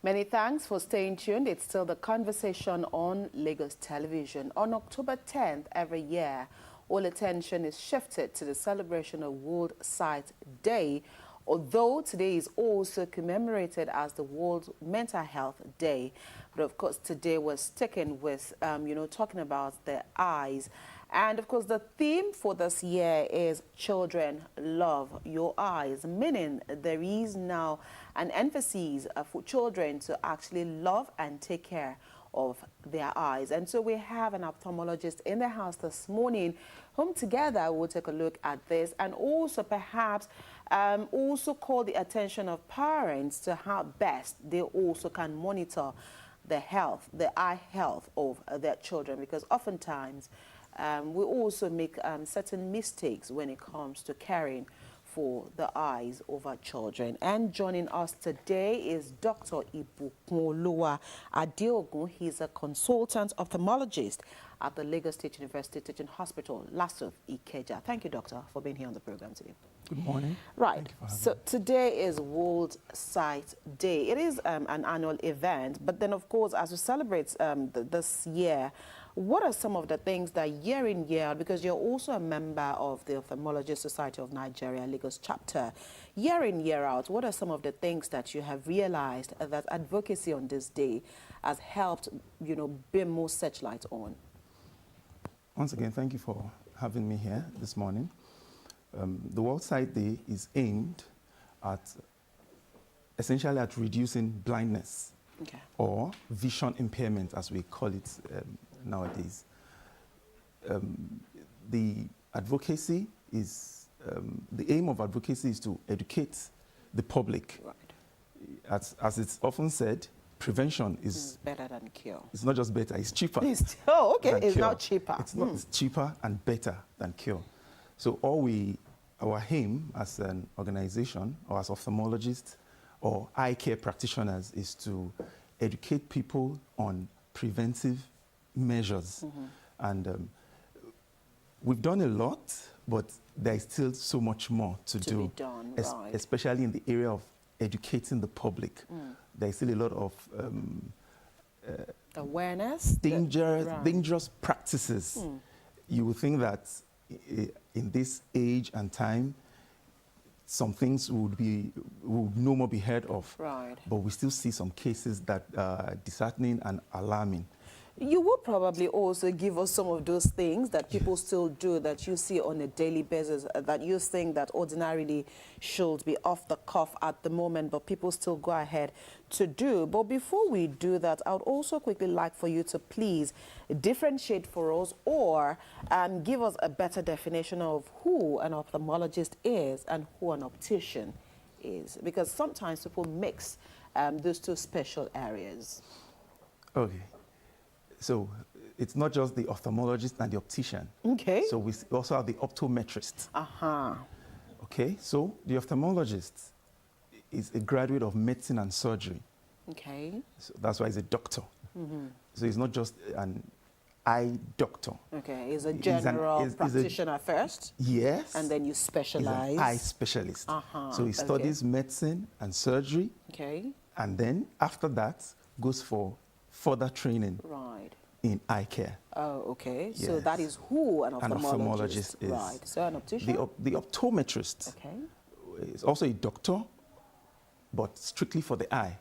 Many thanks for staying tuned. It's still the conversation on Lagos television. On October 10th every year, all attention is shifted to the celebration of World Sight Day, although today is also commemorated as the World Mental Health Day. But of course, today we're sticking with, talking about the eyes. And of course, the theme for this year is Children Love Your Eyes, meaning there is now an emphasis for children to actually love and take care of their eyes. And so we have an ophthalmologist in the house this morning whom together we'll take a look at this and also perhaps also call the attention of parents to how best they also can monitor the eye health of their children, because oftentimes we also make certain mistakes when it comes to caring for the eyes of our children. And joining us today is Dr. Ibukunoluwa Adeogun. He's a consultant ophthalmologist at the Lagos State University Teaching Hospital, LASUTH, Ikeja. Thank you, doctor, for being here on the program today. Good morning. Right. So today is World Sight Day. It is an annual event, but then, of course, as we celebrate this year, what are some of the things that year in, year out, because you're also a member of the Ophthalmologist Society of Nigeria, Lagos chapter, year in, year out, what are some of the things that you have realized that advocacy on this day has helped, beam more searchlight on? Once again, thank you for having me here this morning. The World Sight Day is aimed at essentially at reducing blindness, or vision impairment, as we call it nowadays. The advocacy is, the aim of advocacy is to educate the public. Right. As it's often said, prevention is better than cure. It's not just better, it's cheaper. It's not cheaper. It's cheaper and better than cure. So our aim as an organization or as ophthalmologists or eye care practitioners is to educate people on preventive measures. And we've done a lot, but there is still so much more to do. Be done, right. Especially in the area of educating the public. There is still a lot of awareness, dangerous practices. You would think that in this age and time, some things would no more be heard of. Right. But we still see some cases that are disheartening and alarming. You will probably also give us some of those things that people still do, that you see on a daily basis, that you think that ordinarily should be off the cuff at the moment, but people still go ahead to do. But before we do that, I would also quickly like for you to please differentiate for us, or give us a better definition of who an ophthalmologist is and who an optician is, because sometimes people mix those two special areas. Okay. So it's not just the ophthalmologist and the optician. Okay. So we also have the optometrist. Okay. So the ophthalmologist is a graduate of medicine and surgery. Okay. So that's why he's a doctor. So he's not just an eye doctor. Okay. He's a general practitioner first. Yes. And then you specialize. He's an eye specialist. So he studies medicine and surgery. Okay. And then after that goes for further training in eye care. Oh, okay. Yes. So that is who an ophthalmologist is. Right. So an optician? The optometrist is also a doctor, but strictly for the eye.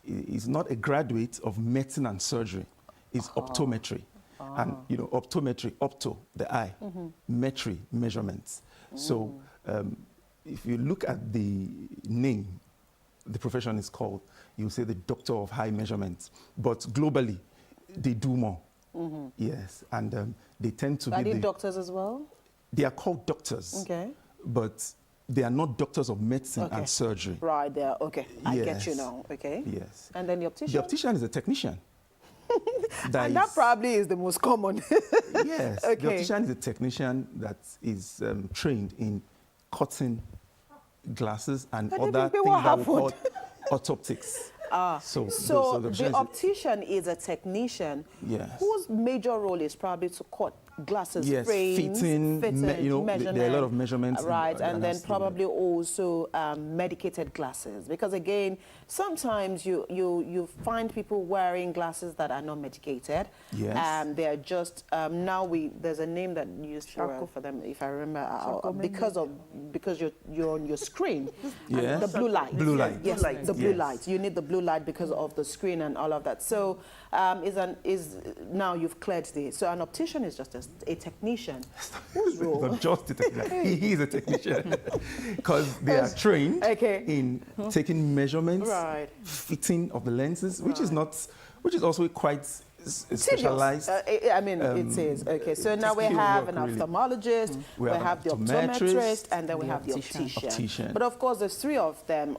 He's not a graduate of medicine and surgery. It's optometry. And, optometry, opto, the eye, metry, measurements. So if you look at the name, the profession is called, you say the doctor of high measurements. But globally, they do more. Yes, and they tend to Are be they doctors as well? They are called doctors. Okay. But they are not doctors of medicine and surgery. Right, there. Okay, I get you now. Okay. Yes. And then the optician? The optician is a technician. And that probably is the most common. Yes. Okay. The optician is a technician that is trained in cutting glasses and other things that we call orthoptics. So the optician is a technician whose major role is probably to cut glasses, frames, fitting, measurements. There are a lot of measurements. Right, and then probably also medicated glasses. Because again, sometimes you find people wearing glasses that are not medicated. Yes. They're just, now there's a name that you used for them, if I remember, because you're on your screen. Yes. The blue light. Blue light. Yes, the blue light. You need the blue light because of the screen and all of that. So now you've cleared this. So an optician is just a technician. Whose role? Not just a technician. He is a technician because they are trained in taking measurements, fitting of the lenses, which is also quite specialized. It is. Okay, so now we have an ophthalmologist, we have the optometrist, and then we have the optician. But of course, there's three of them.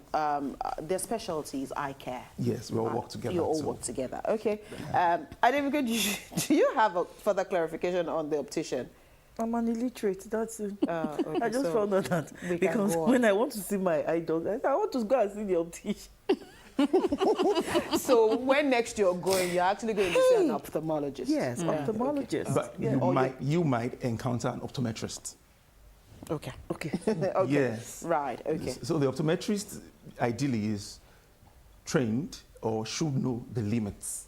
Their specialty is eye care. Yes, we all work together. You all work together. Okay. Advocacy, do you have a further clarification on the optician? I'm an illiterate, that's it. Okay, I just found out that because when I want to see my eye doctor, I want to go and see the optician. So when next you're going, you're actually going to see an ophthalmologist. Yes, ophthalmologist. But you might encounter an optometrist. Okay. Yes. Right. Okay. So the optometrist ideally is trained or should know the limits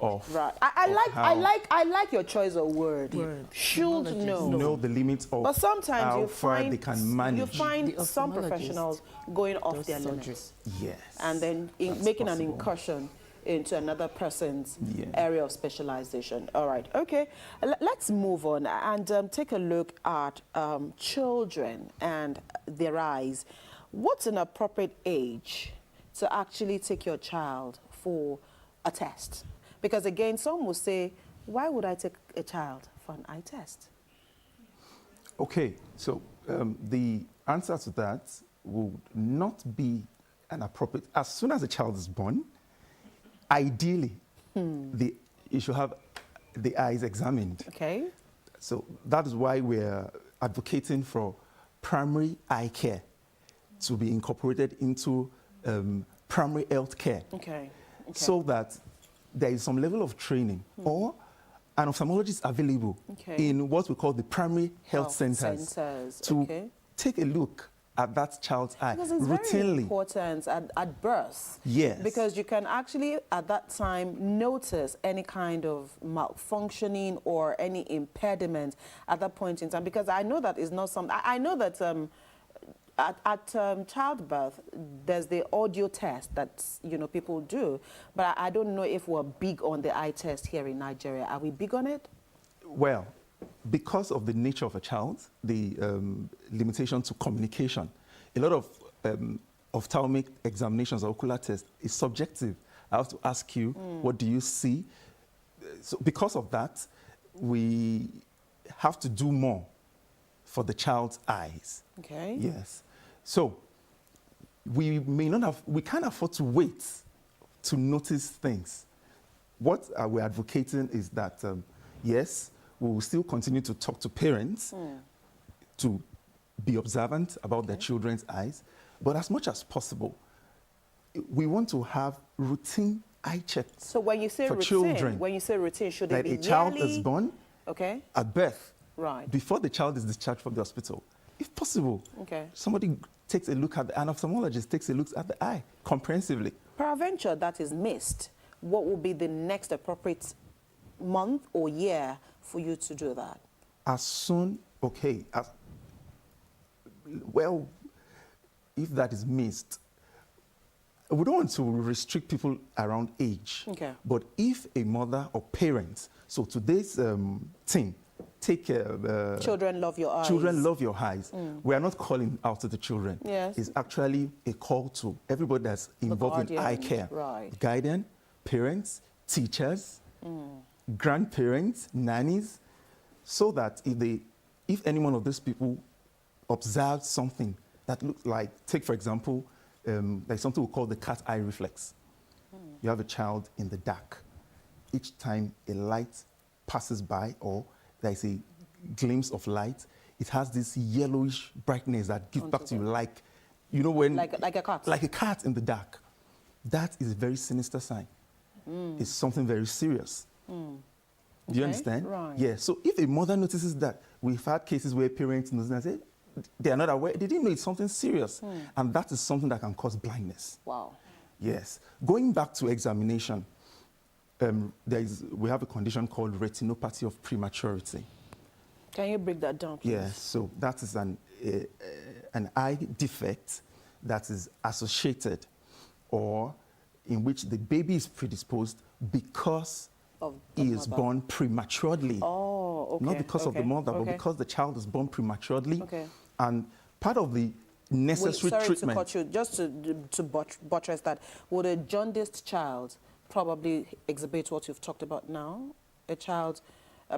of. Right. I like your choice of word. Should know the limits of. But sometimes how far they can manage. You find some professionals going off their limits. Yes. And then making an incursion into another person's area of specialization. All right. Okay. Let's move on and take a look at children and their eyes. What's an appropriate age to actually take your child for a test? Because again, some will say, why would I take a child for an eye test? Okay, so the answer to that would not be an appropriate. As soon as a child is born, ideally, you should have the eyes examined. Okay. So that is why we're advocating for primary eye care to be incorporated into primary health care. Okay. So that there is some level of training or an ophthalmologist available in what we call the primary health centers to take a look at that child's eye because it's routinely. Very important at birth. Yes. Because you can actually at that time notice any kind of malfunctioning or any impediment at that point in time. Because I know that is not something. I know that at childbirth, there's the audio test that people do, but I don't know if we're big on the eye test here in Nigeria. Are we big on it? Well, because of the nature of a child, the limitation to communication, a lot of ophthalmic examinations or ocular tests is subjective. I have to ask you, what do you see? So because of that, we have to do more for the child's eyes. Okay. Yes. So we can't afford to wait to notice things. What we're advocating is that, yes, we will still continue to talk to parents to be observant about their children's eyes, but as much as possible, we want to have routine eye checks. So when you say for routine, children, should it be a child is born at birth, before the child is discharged from the hospital, if possible. Somebody takes a look at an ophthalmologist takes a look at the eye comprehensively. Peradventure that is missed, what will be the next appropriate month or year for you to do that? As soon, well, if that is missed, we don't want to restrict people around age. But if a mother or parents, so today's thing take Children Love Your Eyes. Children Love Your Eyes. We are not calling out to the children. Yes. It's actually a call to everybody that's involved in eye care. Right. Guardian, parents, teachers, grandparents, nannies, so that if any one of these people observes something that looks like, take for example, there's something we call the cat eye reflex. You have a child in the dark. Each time a light passes by or there's a glimpse of light, it has this yellowish brightness that gives back to you like, you know when... Like a cat. Like a cat in the dark. That is a very sinister sign. It's something very serious. Do you understand? Right. Yeah, so if a mother notices that, we've had cases where parents notice and say, they are not aware, they didn't know it's something serious. And that is something that can cause blindness. Wow. Yes. Going back to examination, we have a condition called retinopathy of prematurity. Can you break that down, please? Yes, so that is an eye defect that is associated or in which the baby is predisposed because he is born prematurely. Oh, okay. Not because of the mother, but because the child is born prematurely. Okay. And part of the necessary treatment... Sorry to cut you, just to buttress that, would a jaundiced child probably exhibit what you've talked about now? A child,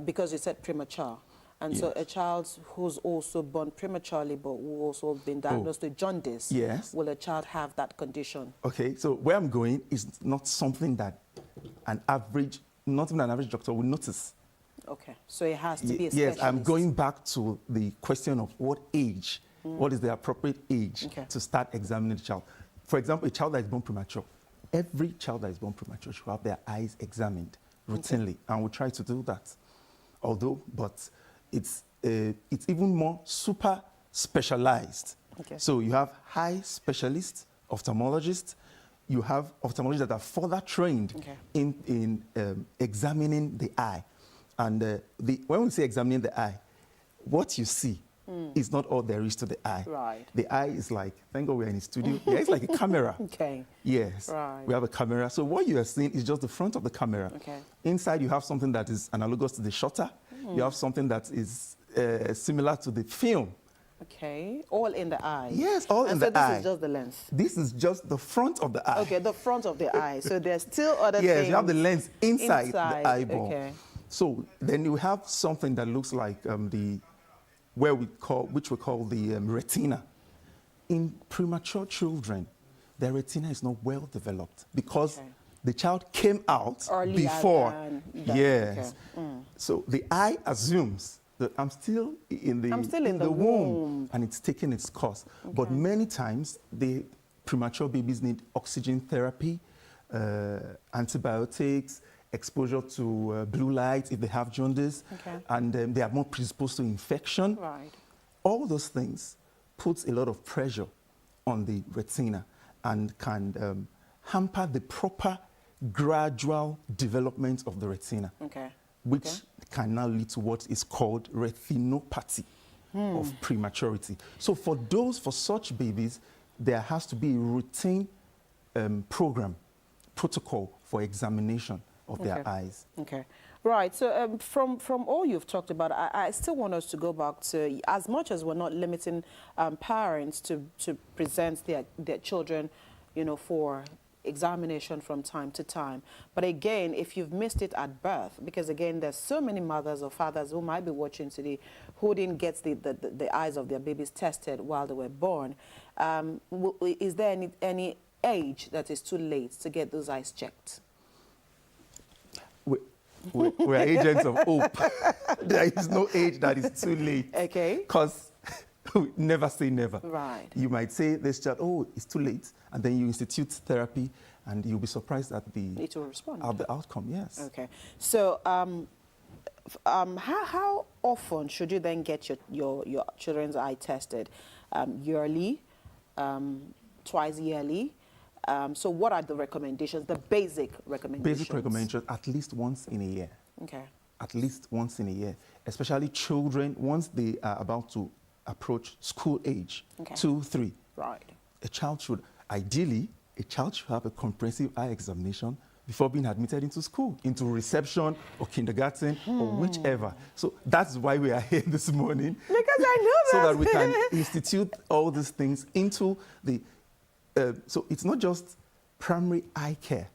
because you said premature, and so a child who's also born prematurely but who also been diagnosed with jaundice, will a child have that condition? Okay, so where I'm going is not something that not even an average doctor would notice. Okay, so it has to be a specialist. Yes, I'm going back to the question of what age, what is the appropriate age to start examining the child. For example, a child that is born premature, every child that is born premature should have their eyes examined routinely, and we try to do that. But it's even more super specialized. Okay. So you have high specialists, ophthalmologists. You have ophthalmologists that are further trained in examining the eye. And when we say examining the eye, what you see is not all there is to the eye. Right. The eye is like, thank God we're in a studio. Yeah, it's like a camera. Okay. Yes. Right. We have a camera. So what you are seeing is just the front of the camera. Okay. Inside you have something that is analogous to the shutter. You have something that is similar to the film. Okay, all in the eye. Yes, all in the eye. And so this is just the lens? This is just the front of the eye. Okay, the front of the eye. So there's still other things. Yes, you have the lens inside the eyeball. Okay. So then you have something that looks like which we call the retina. In premature children, their retina is not well developed because the child came out early before. Yes. Okay. So the eye assumes that I'm still in the womb and it's taking its course. Okay. But many times, the premature babies need oxygen therapy, antibiotics, exposure to blue light if they have jaundice, and they are more predisposed to infection. Right. All those things puts a lot of pressure on the retina and can hamper the proper gradual development of the retina, which can now lead to what is called retinopathy of prematurity. So for such babies, there has to be a routine protocol for examination of their eyes. Okay. Right. So from all you've talked about, I still want us to go back to, as much as we're not limiting parents to present their children, for examination from time to time. But again, if you've missed it at birth, because again, there's so many mothers or fathers who might be watching today who didn't get the eyes of their babies tested while they were born, is there any age that is too late to get those eyes checked? We're agents of hope. There is no age that is too late. Okay. Because never say never. Right. You might say this child, oh, it's too late, and then you institute therapy, and you'll be surprised at the outcome. Yes. Okay. So, how often should you then get your children's eye tested? Yearly, twice yearly. So, what are the recommendations? The basic recommendations. Basic recommendations: at least once in a year. Okay. At least once in a year, especially children once they are about to approach school age, 2, 3. Right. A child should have a comprehensive eye examination before being admitted into school, into reception or kindergarten or whichever. So that's why we are here this morning. Because I know that. So that we can institute all these things into the, so it's not just primary eye care.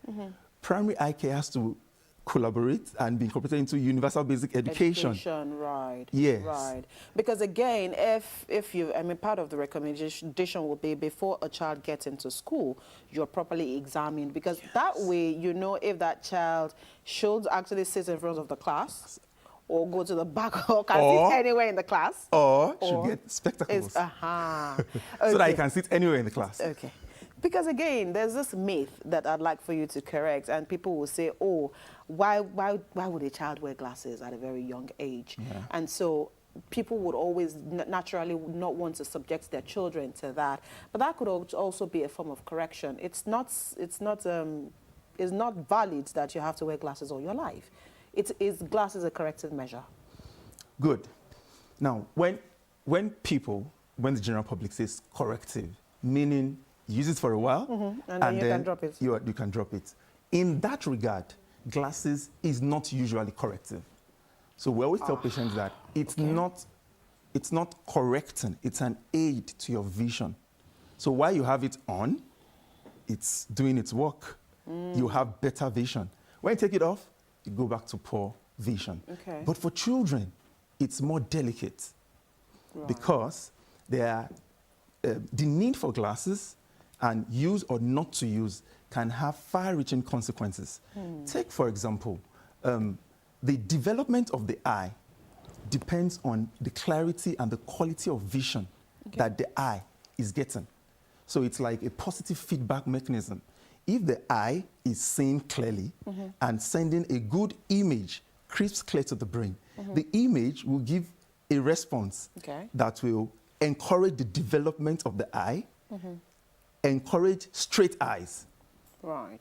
Primary eye care has to collaborate and be incorporated into universal basic education. Right. Yes. Right. Because again, if you, I mean, part of the recommendation will be before a child gets into school, you're properly examined, because that way you know if that child should actually sit in front of the class or go to the back or can sit anywhere in the class. Or should get spectacles. Okay. So that you can sit anywhere in the class. Okay. Because again, there's this myth that I'd like for you to correct, and people will say, oh, why would a child wear glasses at a very young age? Yeah. And so people would always naturally not want to subject their children to that. But that could also be a form of correction. It's not valid that you have to wear glasses all your life. Glasses a corrective measure. Good. Now, when the general public says corrective, meaning use it for a while, and then you can drop it. You can drop it. In that regard, glasses is not usually corrective. So we always tell patients that it's not correcting, it's an aid to your vision. So while you have it on, it's doing its work. You have better vision. When you take it off, you go back to poor vision. Okay. But for children, it's more delicate because the need for glasses and use or not to use can have far-reaching consequences. Take, for example, the development of the eye depends on the clarity and the quality of vision that the eye is getting. So it's like a positive feedback mechanism. If the eye is seeing clearly and sending a good image, crisp, clear to the brain, the image will give a response that will encourage the development of the eye, encourage straight eyes. Right.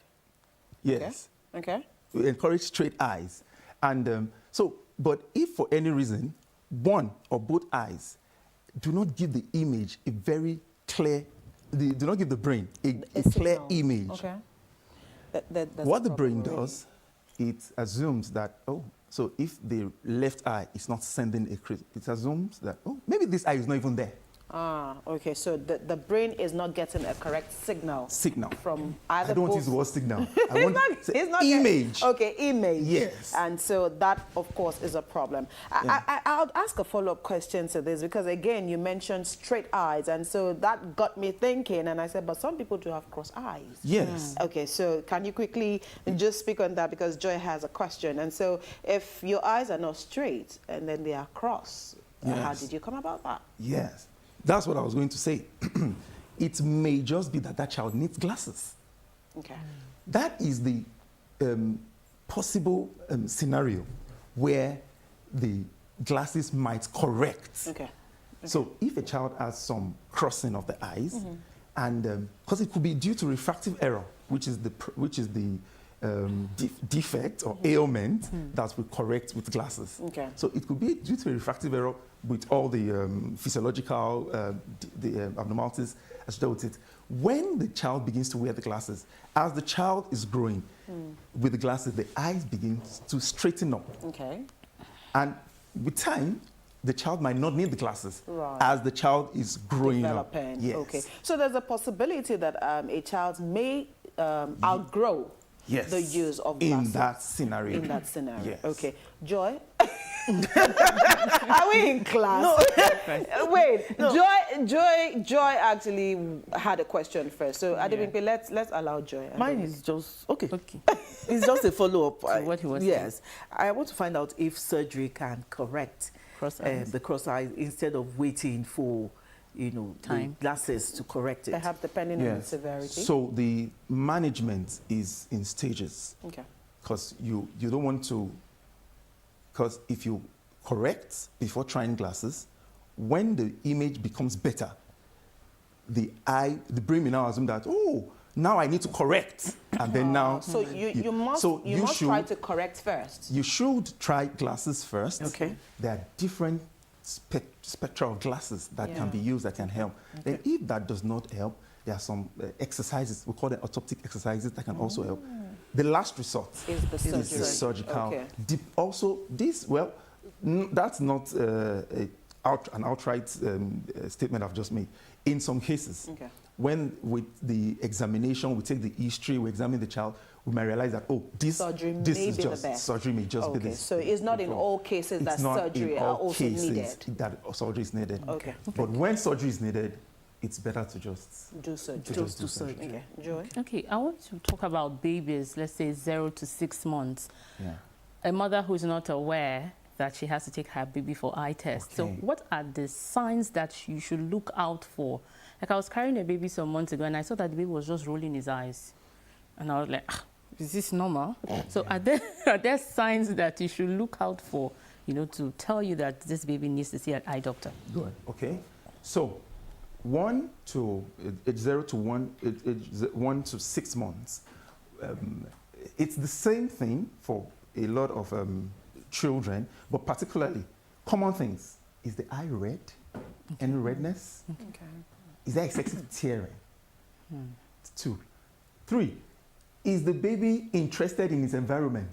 Yes. Okay. We encourage straight eyes. And but if for any reason, one or both eyes do not give the image a very clear, do not give the brain a clear image. Okay. What the brain does, it assumes that, so if the left eye is not sending a crisp, it assumes that, maybe this eye is not even there. Okay, so the brain is not getting a correct signal. From either. I don't want to use the word signal. I want it's not image. Image. Yes. And so that, of course, is a problem. I'll ask a follow-up question to this, because again, you mentioned straight eyes, and so that got me thinking, and I said, but some people do have cross eyes. Yes. Okay, so can you quickly just speak on that, because Joy has a question. And so if your eyes are not straight and then they are cross, how did you come about that? Yes. That's what I was going to say. It may just be that child needs glasses. Okay. That is the possible scenario where the glasses might correct. Okay. So if a child has some crossing of the eyes, and because it could be due to refractive error, which is the defect or ailment that we correct with glasses. Okay. So it could be due to a refractive error with all the physiological abnormalities associated with it. When the child begins to wear the glasses, as the child is growing with the glasses, the eyes begin to straighten up. Okay. And with time, the child might not need the glasses as the child is growing Developing. up. Yes. Okay. So there's a possibility that a child may outgrow the use of glasses. In that scenario. In that scenario. Yes. Okay. Joy? Are we in class? No. Wait. No. Joy actually had a question first. So Adebimpe, let's allow Joy. Mine is just okay. It's just a follow-up. What he was saying. saying. I want to find out if surgery can correct the cross eyes instead of waiting for time glasses to correct it. Perhaps depending on the severity. So the management is in stages. Okay. Because you don't want to, because if you correct before trying glasses, when the image becomes better, the brain may now assume that, now I need to correct. And then now... So you must try to correct first. You should try glasses first. Okay. There are different spectra of glasses that can be used that can help. Then if that does not help, there are some exercises, we call them orthoptic exercises, that can also help. the last resort is the surgery. Is the surgical. Okay. Also, this, well, that's not an outright statement I've just made. In some cases, okay, when with the examination, we take the history, we examine the child, we may realize that, oh, surgery may be the best. Surgery may just be this. So it's not in all cases that surgery are also needed. That surgery is needed. Okay. But when surgery is needed, it's better to just do surgery. Just do surgery. Okay. Joy? Okay, I want to talk about babies, let's say 0 to 6 months. Yeah. A mother who's not aware that she has to take her baby for eye test. Okay. So what are the signs that you should look out for? Like I was carrying a baby some months ago and I saw that the baby was just rolling his eyes. And I was like, is this normal? So are there signs that you should look out for, you know, to tell you that this baby needs to see an eye doctor? Good. Okay. So 1 to 0 to 1 to 6 months. It's the same thing for a lot of children, but particularly common things. Is the eye red? Any redness? Okay. Is there excessive tearing? 2. 3. Is the baby interested in his environment?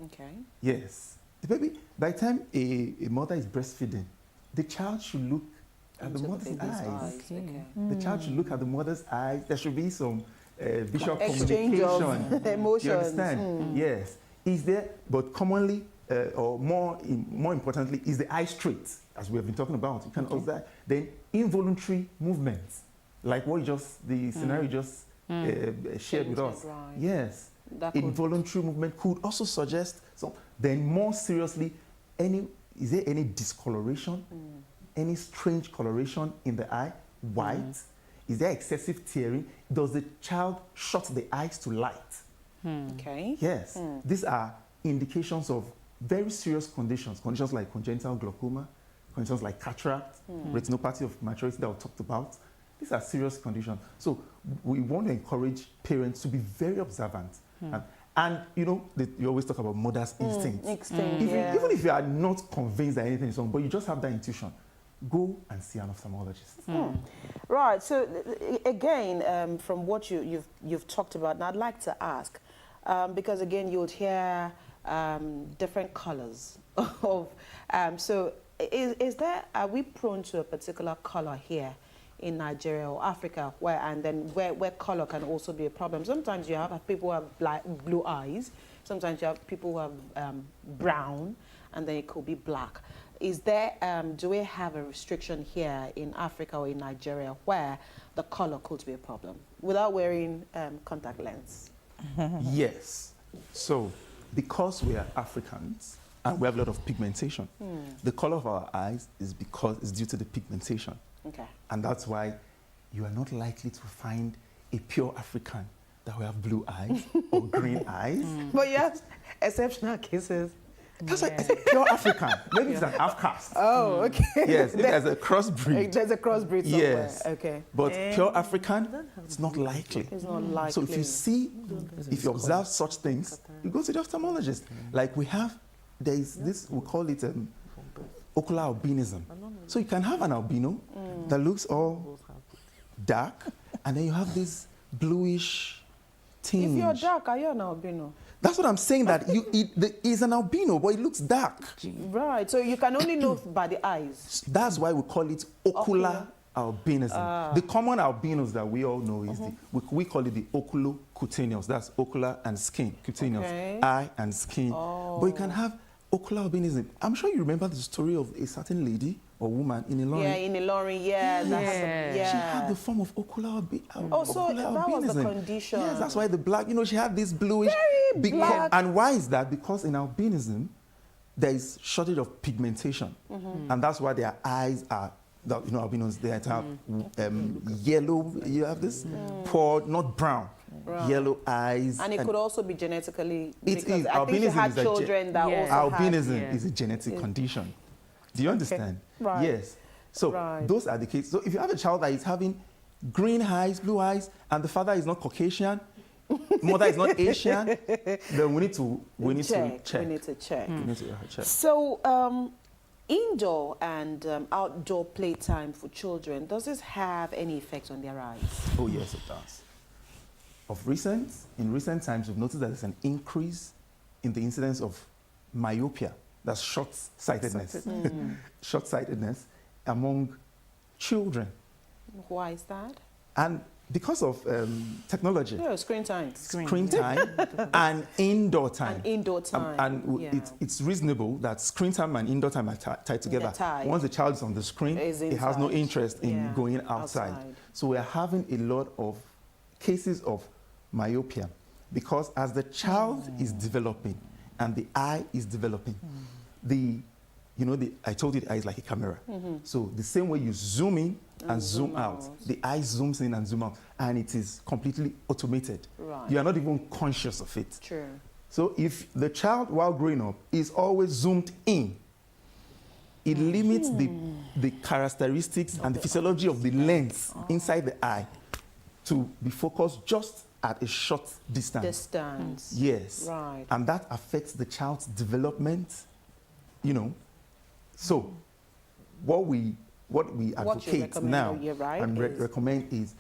Okay. Yes. The baby, by the time a mother is breastfeeding, the child should look at the mother's eyes. Okay. The child should look at the mother's eyes. There should be some visual exchange communication. of emotions. You understand? Yes. Is there, but commonly, or more importantly, is the eye straight, as we have been talking about. You can also that. Then involuntary movements, like what the scenario just shared with us. Right. Yes. Involuntary movement could also suggest. So then, more seriously, is there any discoloration, any strange coloration in the eye, white? Is there excessive tearing? Does the child shut the eyes to light? Okay. Yes. These are indications of very serious conditions like congenital glaucoma, conditions like cataract, retinopathy of maturity that we talked about. These are serious conditions. So we want to encourage parents to be very observant. And you know, you always talk about mother's instinct. Even if you are not convinced that anything is wrong, but you just have that intuition, go and see an ophthalmologist. Right. So again, from what you've talked about, and I'd like to ask, because again, you would hear different colors of. So are we prone to a particular color here in Nigeria or Africa, where color can also be a problem? Sometimes you have people who have blue eyes. Sometimes you have people who have brown, and then it could be black. Is there, do we have a restriction here in Africa or in Nigeria where the color could be a problem without wearing contact lens? Yes. So, because we are Africans and we have a lot of pigmentation, the color of our eyes is due to the pigmentation. Okay. And that's why you are not likely to find a pure African that will have blue eyes or green eyes. But yes, exceptional cases. That's why I said pure African. Maybe it's an half caste. Oh, okay. Yes, there's a crossbreed. There's a crossbreed somewhere. Yes. Okay. But pure African, it's not likely. It's not likely. So if you observe such things, you go to the ophthalmologist. Like there is this, we call it ocular albinism. So you can have an albino that looks all dark, and then you have this bluish tinge. If you're dark, are you an albino? That's what I'm saying, that is an albino, but it looks dark. Right, so you can only know by the eyes. That's why we call it ocular albinism. The common albinos that we all know is we call it the oculocutaneous. That's ocular and skin, cutaneous, eye and skin. But you can have ocular albinism. I'm sure you remember the story of a certain lady or woman in Ilorin. Yeah, in Ilorin, yeah. She had the form of ocular albinism. So that was the condition. Yes, that's why the black, she had this bluish. Very black. And why is that? Because in albinism, there is shortage of pigmentation. And that's why their eyes are, albinos, they have yellow, you have this, poor, not brown. Right. Yellow eyes. And it could also be genetically, because I think you had children that also albinism is a genetic condition. Do you understand? Right. Yes. So those are the cases. So if you have a child that is having green eyes, blue eyes, and the father is not Caucasian, mother is not Asian, then we need to check. So indoor and outdoor playtime for children, does this have any effect on their eyes? Oh yes, it does. in recent times, we've noticed that there's an increase in the incidence of myopia, that's short-sightedness, short-sightedness among children. Why is that? And because of technology. Yeah, screen time. Screen time and indoor time. And indoor time. It's reasonable that screen time and indoor time are tied together. Once the child is on the screen, it has no interest in going outside. So we're having a lot of cases of myopia because as the child is developing and the eye is developing, I told you the eye is like a camera. So the same way you zoom in and zoom out, the eye zooms in and zoom out, and it is completely automated. Right. You are not even conscious of it. True. So if the child, while growing up, is always zoomed in, it limits the characteristics and the physiology of the lens inside the eye to be focused just at a short distance. Yes. Right. And that affects the child's development, So what we advocate now and recommend is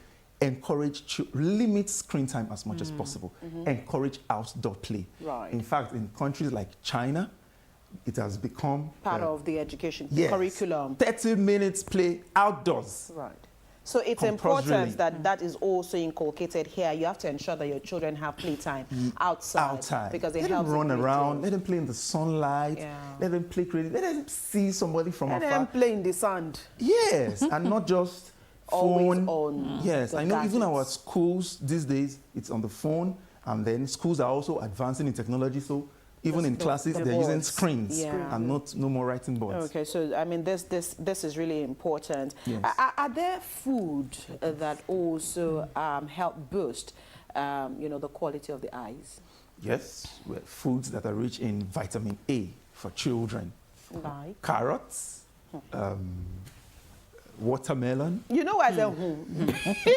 limit screen time as much as possible. Encourage outdoor play. Right. In fact, in countries like China, it has become part of the education curriculum. 30 minutes play outdoors. Right. So it's important that that is also inculcated here. You have to ensure that your children have playtime outside. Because let them run around, let them play in the sunlight, let them play creative, let them see somebody from afar. Let them play in the sand. Yes, and not just phone. On yes, I know gadgets. Even our schools these days, it's on the phone, and then schools are also advancing in technology, so even in classes, they're using screens and no more writing boards. Okay, so I mean, this is really important. Yes. Are there food that also help boost, the quality of the eyes? Yes, foods that are rich in vitamin A for children, like carrots, watermelon. You know why I said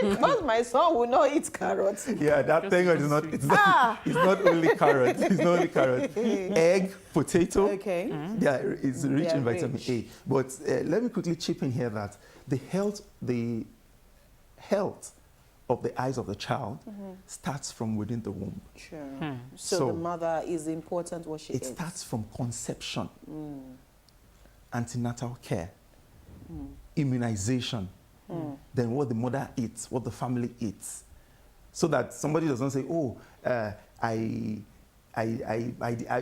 because my son will not eat carrots. Yeah, that thing is not. It's not only carrots. It's not only carrots. Egg, potato. Okay. Yeah, it's rich in vitamin A. But let me quickly chip in here that the health of the eyes of the child starts from within the womb. Sure. So the mother is important what she eats. It starts from conception, antenatal care. Immunization, then what the mother eats, what the family eats, so that somebody doesn't say, "Oh,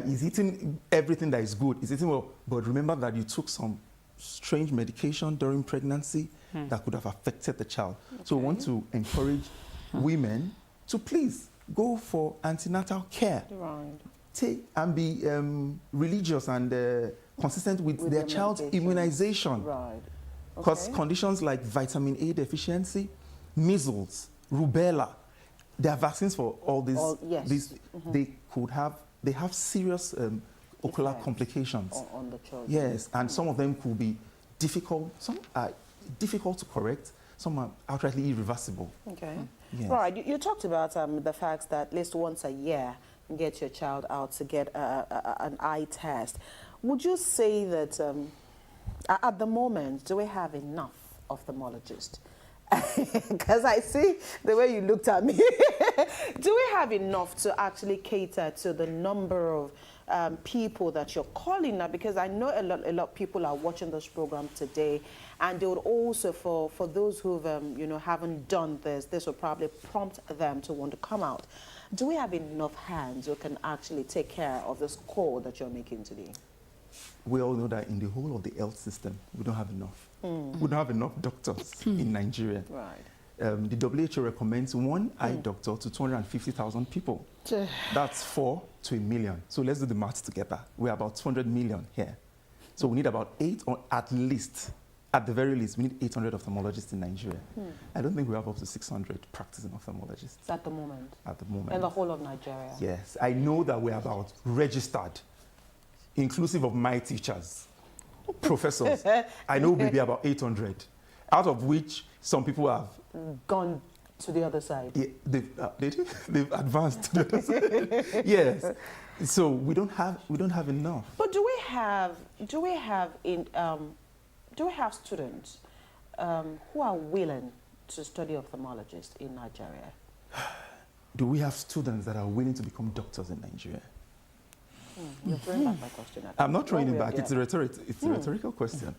he's eating everything that is good. He's eating well," but remember that you took some strange medication during pregnancy that could have affected the child. Okay. So we want to encourage women to please go for antenatal care. Right. Take and be religious and consistent with their child's immunization. Right. Because conditions like vitamin A deficiency, measles, rubella, there are vaccines for all these. They have serious ocular complications on the children. Yes, and some of them could be difficult. Some are difficult to correct. Some are outrightly irreversible. Okay. Yes. Right. You talked about the fact that at least once a year, you get your child out to get an eye test. Would you say that at the moment, do we have enough ophthalmologists? Because I see the way you looked at me. Do we have enough to actually cater to the number of people that you're calling now? Because I know a lot of people are watching this program today, and they would also, for those who've haven't done this will probably prompt them to want to come out. Do we have enough hands who can actually take care of this call that you're making today? We all know that in the whole of the health system, we don't have enough. We don't have enough doctors in Nigeria. Right. The WHO recommends one eye doctor to 250,000 people. That's 4 to 1 million. So let's do the maths together. We're about 200 million here. So we need about 8, or at the very least, we need 800 ophthalmologists in Nigeria. I don't think we have up to 600 practicing ophthalmologists. At the moment? At the moment. In the whole of Nigeria? Yes. I know that we're about registered, inclusive of my teachers, professors. I know we'll be about 800, out of which some people have gone to the other side. Yeah, they've advanced to the other side. Yes. So we don't have enough. But do we have students who are willing to study ophthalmologist in Nigeria? do we have students that are willing to become doctors in Nigeria? You're throwing back my question. I'm not throwing it back. It's a rhetorical question.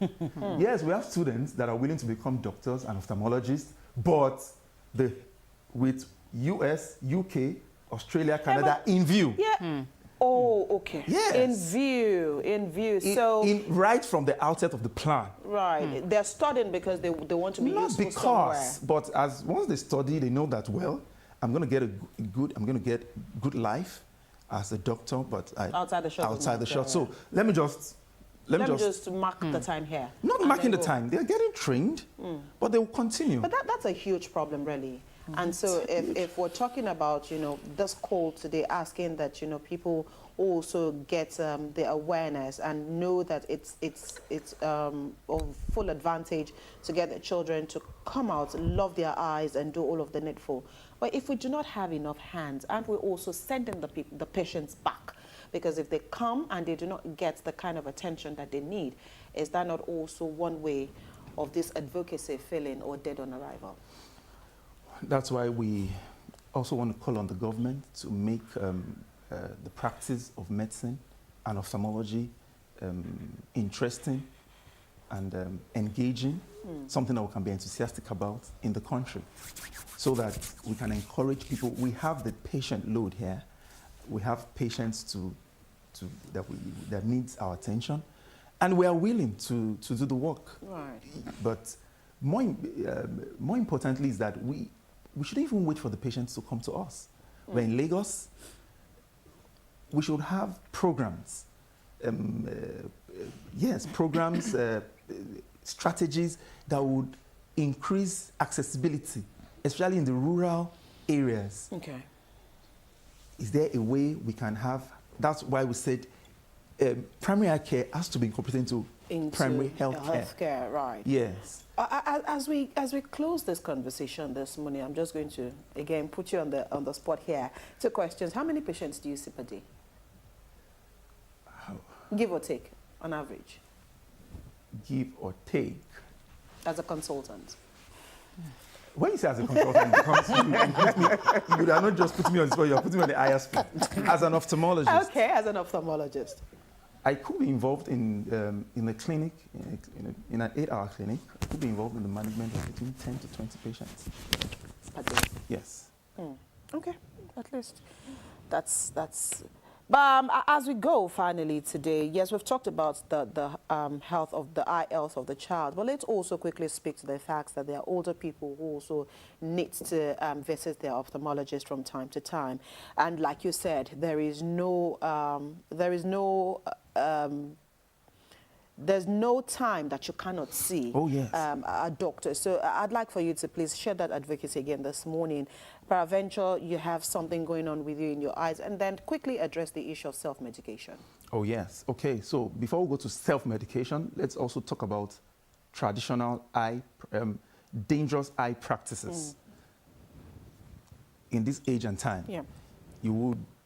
Yes, we have students that are willing to become doctors and ophthalmologists, but with US, UK, Australia, Canada in view. Yeah. Oh, okay. Yes. In view. So right from the outset of the plan. Right. They're studying because they want to be useful somewhere. But once they study, they know that, well, I'm going to get good life as a doctor, but outside the shot. Outside the shot. So let me just mark the time here. Not marking the time. They're getting trained, but they will continue. But that's a huge problem, really. And so if we're talking about, this call today, asking that, people also get the awareness and know that it's of full advantage to get the children to come out, love their eyes and do all of the needful. But if we do not have enough hands, aren't we also sending the patients back? Because if they come and they do not get the kind of attention that they need, is that not also one way of this advocacy failing or dead on arrival? That's why we also want to call on the government to make the practice of medicine and ophthalmology interesting and engaging, something that we can be enthusiastic about in the country, so that we can encourage people. We have the patient load here. We have patients that needs our attention, and we are willing to do the work. Right. But more importantly is that we shouldn't even wait for the patients to come to us. We're in Lagos. We should have programs. Programs, strategies that would increase accessibility, especially in the rural areas. Okay. Is there a way we can have? That's why we said primary eye care has to be incorporated into primary health care. Right. Yes. As we close this conversation this morning, I'm just going to again put you on the spot here. 2 questions. How many patients do you see per day? Give or take, on average. Give or take. As a consultant. When you say as a consultant, you are not just putting me on the spot, you're putting me on the ISP. As an ophthalmologist. Okay, as an ophthalmologist. I could be involved in a clinic, in an 8-hour clinic. I could be involved in the management of between 10 to 20 patients. Per day? Yes. Okay, at least that's. But as we go finally today, yes, we've talked about the health of the eye health of the child, but let's also quickly speak to the facts that there are older people who also need to visit their ophthalmologist from time to time. And like you said, there's no time that you cannot see a doctor. So I'd like for you to please share that advocacy again this morning. Peradventure, you have something going on with you in your eyes, and then quickly address the issue of self-medication. Oh, yes. Okay, so before we go to self-medication, let's also talk about traditional dangerous eye practices. In this age and time,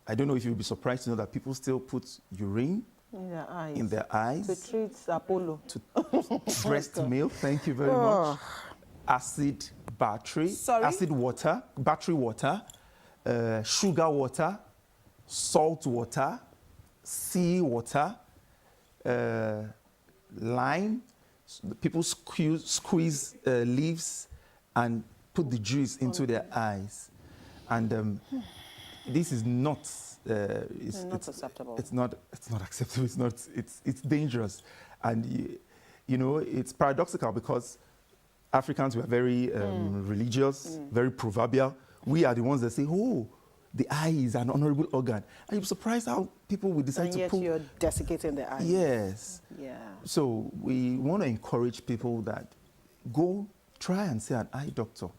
I don't know if you'll be surprised to know that people still put urine in their eyes. To treat Apollo. To breast milk, thank you very much. Acid battery, acid water, battery water, sugar water, salt water, sea water, lime. People squeeze leaves and put the juice into their eyes. And this is not... it's not acceptable. It's not acceptable. It's dangerous. And, it's paradoxical because Africans were very religious, very proverbial. We are the ones that say, oh, the eye is an honorable organ. And you're surprised how people will decide to put... you're desiccating the eye. Yes. Yeah. So we want to encourage people that go try and see an eye doctor.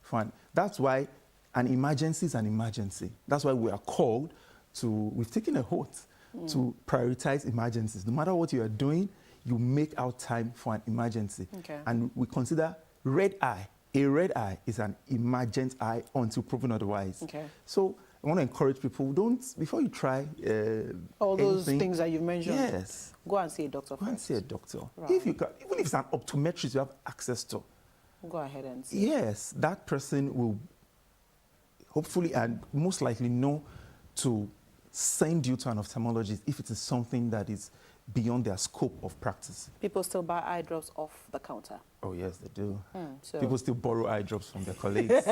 Fine. That's why an emergency is an emergency. That's why we are called to... We've taken a oath to prioritize emergencies. No matter what you are doing, you make out time for an emergency. Okay. And we consider red eye. A red eye is an emergent eye until proven otherwise. Okay. So I want to encourage people, before you try all those things that you mentioned, yes, go and see a doctor first. Go and see a doctor. Right. If you can, even if it's an optometrist you have access to. Go ahead and see. Yes, that person will hopefully and most likely know to send you to an ophthalmologist if it is something that is beyond their scope of practice. People still buy eye drops off the counter? Oh, yes, they do. So people still borrow eye drops from their colleagues.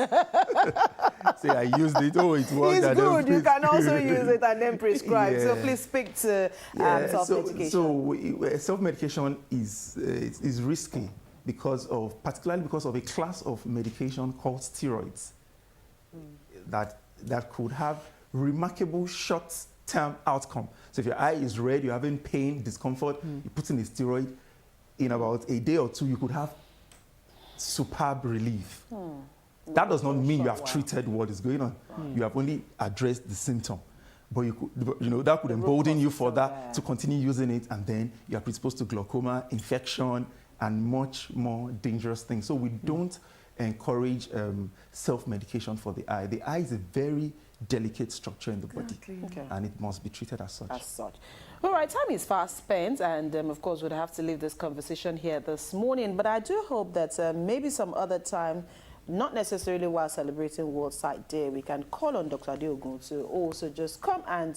Say, I used it, oh, it worked. It's good, you can also use it and then prescribe. Yeah. So please speak to self-medication. So self-medication is risky particularly because of a class of medication called steroids that could have remarkable short-term outcome. So if your eye is red, you're having pain, discomfort, you put in a steroid, in about a day or two, you could have superb relief. That does not mean you have treated what is going on. You have only addressed the symptom. But that could embolden you for that to continue using it, and then you are predisposed to glaucoma, infection, and much more dangerous things. So we don't encourage self-medication for the eye. The eye is a very delicate structure in the body, and it must be treated as such. All right, time is fast spent, and of course we'd have to leave this conversation here this morning, but I do hope that maybe some other time, not necessarily while celebrating World Sight Day, we can call on Dr. Adeogun to also just come and,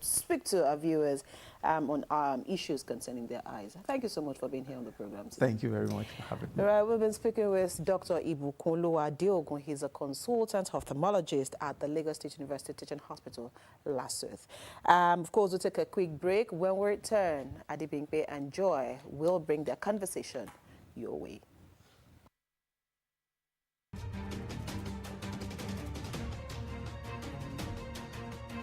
speak to our viewers on issues concerning their eyes. Thank you so much for being here on the program today. Thank you very much for having me. All right, we've been speaking with Dr. Ibukunlo Adeogun. He's a consultant ophthalmologist at the Lagos State University Teaching Hospital, Lassuth. Of course, we'll take a quick break. When we return, Adibingbe and Joy will bring their conversation your way.